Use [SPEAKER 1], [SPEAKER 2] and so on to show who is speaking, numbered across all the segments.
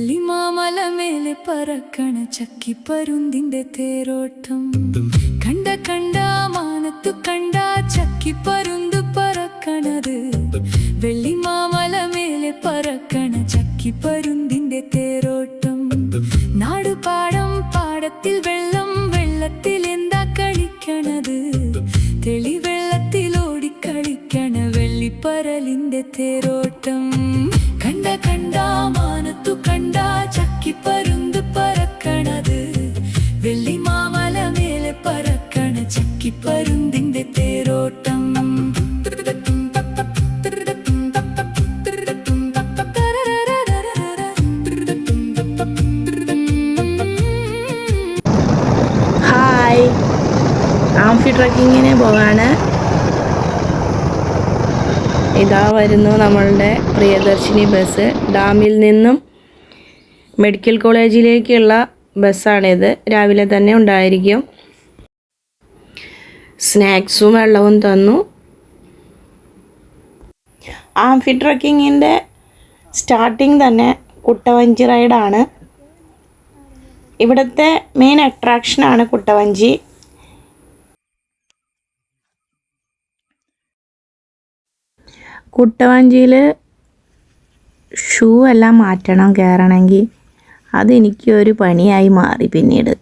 [SPEAKER 1] വെള്ളിമാമല മേലെ പറക്കണ ചക്കിപ്പരുന്തിന്റെ തേരോട്ടം. കണ്ട കണ്ട മാനത്തു കണ്ട ചക്കിപ്പരുന്ത് പറക്കണത്. വെള്ളിമാമല മേലെ പറക്കണ ചക്കിപ്പരുന്തിന്റെ തേരോട്ടം. നാടുപാടം പാടത്തിൽ വെള്ളം, വെള്ളത്തിൽ എന്താ കളിക്കണത്? തെളിവെള്ളത്തിൽ ഓടിക്കളിക്കണ വെള്ളിപ്പരലിന്റെ തേരോട്ടം. കണ്ട കണ്ട മാനത്തു കണ്ട ചക്കിപ്പരുന്ത് പറക്കണത്. വെള്ളിമാമല മേലെ പറക്കണ ചക്കിപ്പരുന്തിന്റെ തേരോട്ടം.
[SPEAKER 2] ഹായ്, ആംഫി ട്രക്കിങ്ങിന് പോവാണ്. ഇതാ വരുന്നു നമ്മളുടെ പ്രിയദർശിനി ബസ്. ഡാമിൽ നിന്നും മെഡിക്കൽ കോളേജിലേക്കുള്ള ബസ്സാണിത്. രാവിലെ തന്നെ ഉണ്ടായിരിക്കും. സ്നാക്സും വെള്ളവും തന്നു. ആംഫി ട്രക്കിങ്ങിൻ്റെ സ്റ്റാർട്ടിങ് തന്നെ കുട്ടവഞ്ചി റൈഡാണ്. ഇവിടുത്തെ മെയിൻ അട്രാക്ഷനാണ് കുട്ടവഞ്ചി. കുട്ടവഞ്ചിയിൽ ഷൂ എല്ലാം മാറ്റണം കയറണമെങ്കിൽ. അതെനിക്കൊരു പണിയായി മാറി പിന്നീട്.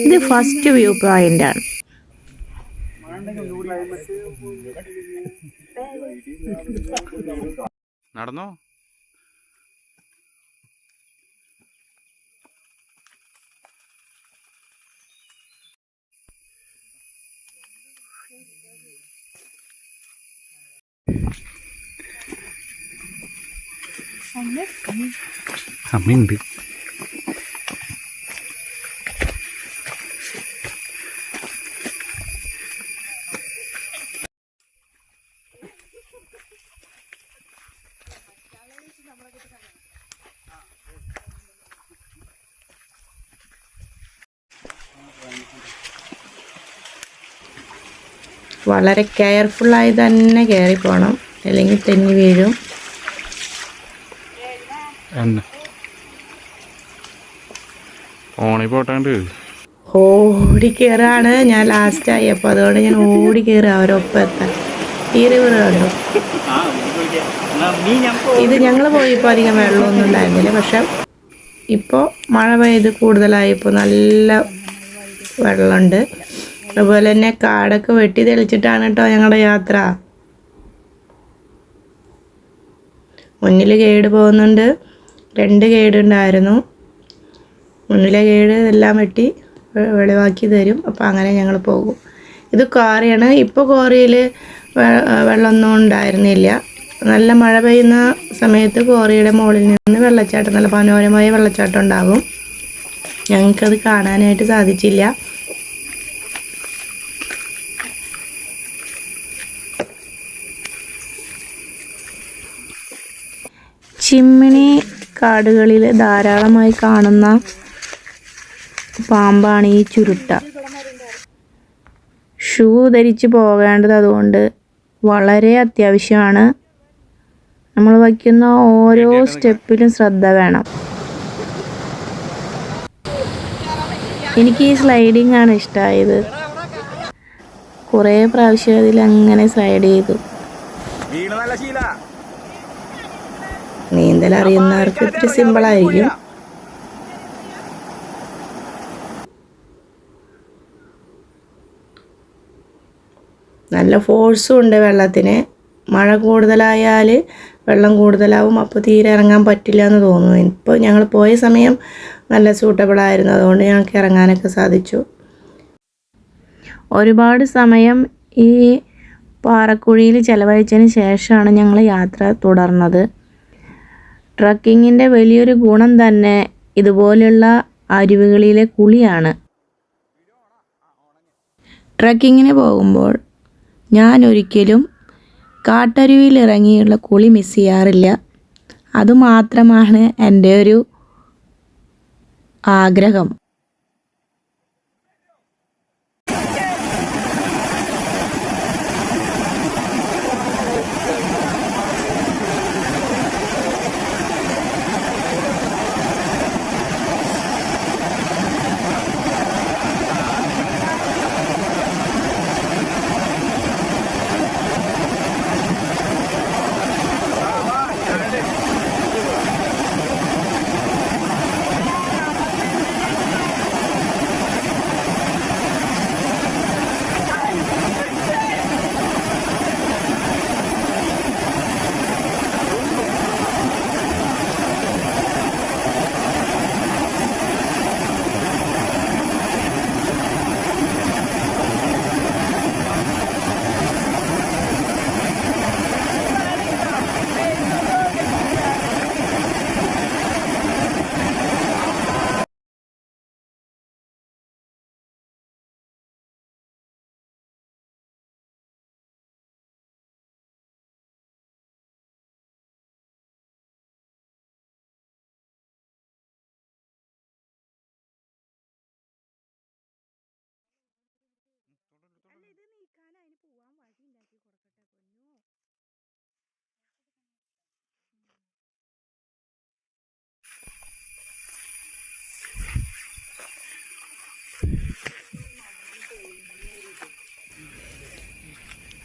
[SPEAKER 2] ഇത് ഫസ്റ്റ് വ്യൂ പോയിന്റ് ആണ്.
[SPEAKER 3] നടന്നോ? അമ്മയുണ്ട്.
[SPEAKER 2] വളരെ കെയർഫുള്ളായി തന്നെ കയറി പോകണം, അല്ലെങ്കിൽ തെന്നി വീഴും. ഓടി കയറാണ്. ഞാൻ ലാസ്റ്റായി, അപ്പോൾ അതുകൊണ്ട് ഞാൻ ഓടി കയറുക അവരൊപ്പം എത്താൻ. ഈ റിവർ കണ്ടു. ഇത് ഞങ്ങൾ പോയപ്പോൾ അധികം വെള്ളമൊന്നും ഉണ്ടായിരുന്നില്ല. പക്ഷെ ഇപ്പോൾ മഴ പെയ്ത് കൂടുതലായപ്പോൾ നല്ല വെള്ളമുണ്ട്. അതുപോലെ തന്നെ കാടൊക്കെ വെട്ടി തെളിച്ചിട്ടാണ് കേട്ടോ ഞങ്ങളുടെ യാത്ര. മുന്നിൽ ഗൈഡ് പോകുന്നുണ്ട്. 2 ഗൈഡ് ഉണ്ടായിരുന്നു. മുന്നിലെ ഗൈഡ് എല്ലാം വെട്ടി വെളിവാക്കി തരും. അപ്പോൾ അങ്ങനെ ഞങ്ങൾ പോകും. ഇത് ക്വാറിയാണ്. ഇപ്പോൾ ക്വാറിയിൽ വെള്ളമൊന്നും ഉണ്ടായിരുന്നില്ല. നല്ല മഴ പെയ്യുന്ന സമയത്ത് ക്വാറിയുടെ മുകളിൽ നിന്ന് വെള്ളച്ചാട്ടം, നല്ല മനോഹരമായ വെള്ളച്ചാട്ടം ഉണ്ടാകും. ഞങ്ങൾക്കത് കാണാനായിട്ട് സാധിച്ചില്ല. ചിമ്മിണി കാടുകളിൽ ധാരാളമായി കാണുന്ന പാമ്പാണ് ഈ ചുരുട്ട. ഷൂ ധരിച്ച് പോകേണ്ടത് അതുകൊണ്ട് വളരെ അത്യാവശ്യമാണ്. നമ്മൾ വയ്ക്കുന്ന ഓരോ സ്റ്റെപ്പിലും ശ്രദ്ധ വേണം. എനിക്ക് ഈ സ്ലൈഡിങ് ആണ് ഇഷ്ടമായത്. കുറേ പ്രാവശ്യം അതിൽ അങ്ങനെ സ്ലൈഡ് ചെയ്തു. നീന്തൽ അറിയുന്നവർക്ക് ഇത്തിരി സിമ്പിളായിരിക്കും. നല്ല ഫോഴ്സും ഉണ്ട് വെള്ളത്തിന്. മഴ കൂടുതലായാൽ വെള്ളം കൂടുതലാവും. അപ്പോൾ തീരെ ഇറങ്ങാൻ പറ്റില്ല എന്ന് തോന്നുന്നു. ഇപ്പോൾ ഞങ്ങൾ പോയ സമയം നല്ല സൂട്ടബിളായിരുന്നു. അതുകൊണ്ട് ഞങ്ങൾക്ക് ഇറങ്ങാനൊക്കെ സാധിച്ചു. ഒരുപാട് സമയം ഈ പാറക്കുഴിയിൽ ചിലവഴിച്ചതിന് ശേഷമാണ് ഞങ്ങൾ യാത്ര തുടർന്നത്. ട്രക്കിങ്ങിൻ്റെ വലിയൊരു ഗുണം തന്നെ ഇതുപോലുള്ള അരുവികളിലെ കുളിയാണ്. ട്രക്കിങ്ങിന് പോകുമ്പോൾ ഞാൻ ഒരിക്കലും കാട്ടരുവിയിൽ ഇറങ്ങിയുള്ള കുളി മിസ് ചെയ്യാറില്ല. അതുമാത്രമാണ് എൻ്റെ ഒരു ആഗ്രഹം.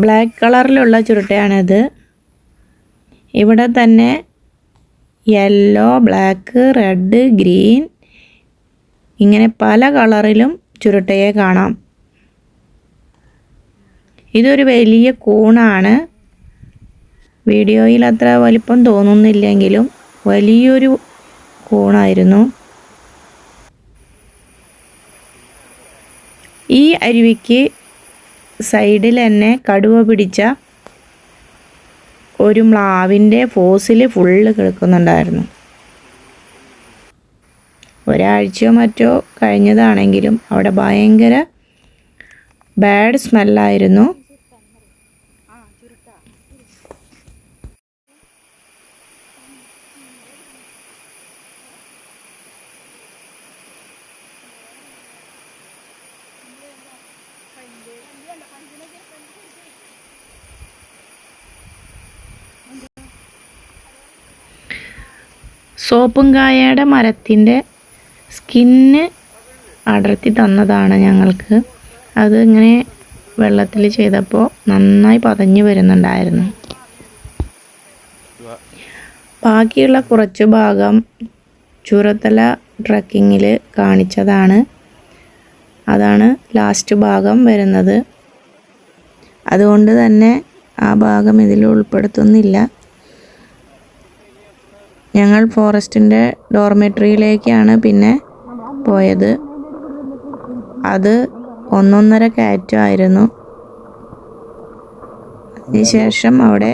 [SPEAKER 2] ബ്ലാക്ക് കളറിലുള്ള ചുരുട്ടയാണിത്. ഇവിടെ തന്നെ യെല്ലോ, ബ്ലാക്ക്, റെഡ്, ഗ്രീൻ ഇങ്ങനെ പല കളറിലും ചുരുട്ടയെ കാണാം. ഇതൊരു വലിയ കൂണാണ്. വീഡിയോയിൽ അത്ര വലിപ്പം തോന്നുന്നില്ലെങ്കിലും വലിയൊരു കൂണായിരുന്നു. ഈ അരുവിക്ക് സൈഡിൽ തന്നെ കടുവ പിടിച്ച ഒരു മ്ലാവിൻ്റെ ഫോസിൽ ഫുള്ള് കിടക്കുന്നുണ്ടായിരുന്നു. ഒരാഴ്ചയോ മറ്റോ കഴിഞ്ഞതാണെങ്കിലും അവിടെ ഭയങ്കര ബാഡ് സ്മെല്ലായിരുന്നു. സോപ്പുംകായയുടെ മരത്തിൻ്റെ സ്കിന്ന് അടർത്തി തന്നതാണ് ഞങ്ങൾക്ക്. അത് ഇങ്ങനെ വെള്ളത്തിൽ ചെയ്തപ്പോൾ നന്നായി പതഞ്ഞു വരുന്നുണ്ടായിരുന്നു. ബാക്കിയുള്ള കുറച്ച് ഭാഗം ചൂരത്തല ട്രക്കിങ്ങിൽ കാണിച്ചതാണ്. അതാണ് ലാസ്റ്റ് ഭാഗം വരുന്നത്. അതുകൊണ്ട് തന്നെ ആ ഭാഗം ഇതിൽ ഉൾപ്പെടുത്തുന്നില്ല. ഞങ്ങൾ ഫോറസ്റ്റിൻ്റെ ഡോർമെട്രിയിലേക്കാണ് പിന്നെ പോയത്. അത് 1.5 കയറ്റമായിരുന്നു. അതിനുശേഷം അവിടെ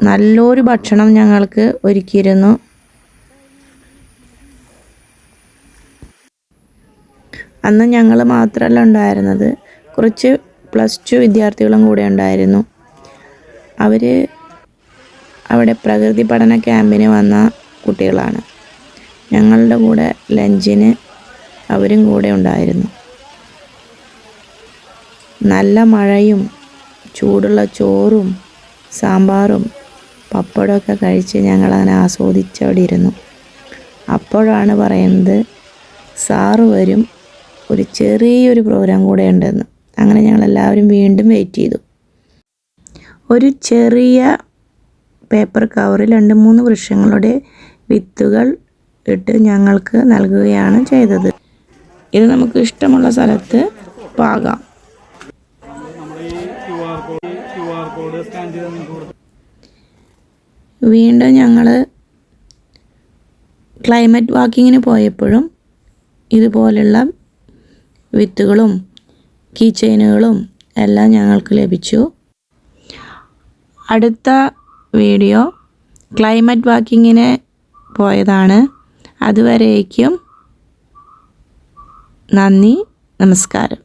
[SPEAKER 2] നല്ലൊരു ഭക്ഷണം ഞങ്ങൾക്ക് ഒരുക്കിയിരുന്നു. അന്ന് ഞങ്ങൾ മാത്രമല്ല ഉണ്ടായിരുന്നത്, കുറച്ച് +2 വിദ്യാർത്ഥികളും കൂടെ ഉണ്ടായിരുന്നു. അവർ അവിടെ പ്രകൃതി പഠന ക്യാമ്പിന് വന്ന കുട്ടികളാണ്. ഞങ്ങളുടെ കൂടെ ലഞ്ചിന് അവരും കൂടെ ഉണ്ടായിരുന്നു. നല്ല മഴയും ചൂടുള്ള ചോറും സാമ്പാറും പപ്പടമൊക്കെ കഴിച്ച് ഞങ്ങളങ്ങനെ ആസ്വദിച്ചവിടെ ഇരുന്നു. അപ്പോഴാണ് പറയുന്നത് സാറ് വരും, ഒരു ചെറിയൊരു പ്രോഗ്രാം കൂടെ ഉണ്ടെന്ന്. അങ്ങനെ ഞങ്ങളെല്ലാവരും വീണ്ടും വെയിറ്റ് ചെയ്തു. ഒരു ചെറിയ പേപ്പർ കവറിൽ 2-3 വൃക്ഷങ്ങളുടെ വിത്തുകൾ ഇട്ട് ഞങ്ങൾക്ക് നൽകുകയാണ് ചെയ്തത്. ഇത് നമുക്ക് ഇഷ്ടമുള്ള സ്ഥലത്ത് പാകാം. വീണ്ടും ഞങ്ങൾ ക്ലൈമറ്റ് വാക്കിങ്ങിന് പോയപ്പോഴും ഇതുപോലുള്ള വിത്തുകളും കീ ചെയിനുകളും എല്ലാം ഞങ്ങൾക്ക് ലഭിച്ചു. അടുത്ത വീഡിയോ ക്ലൈമറ്റ് വാക്കിങ്ങിന് പോയതാണ്. അതുവരേക്കും നന്ദി, നമസ്കാരം.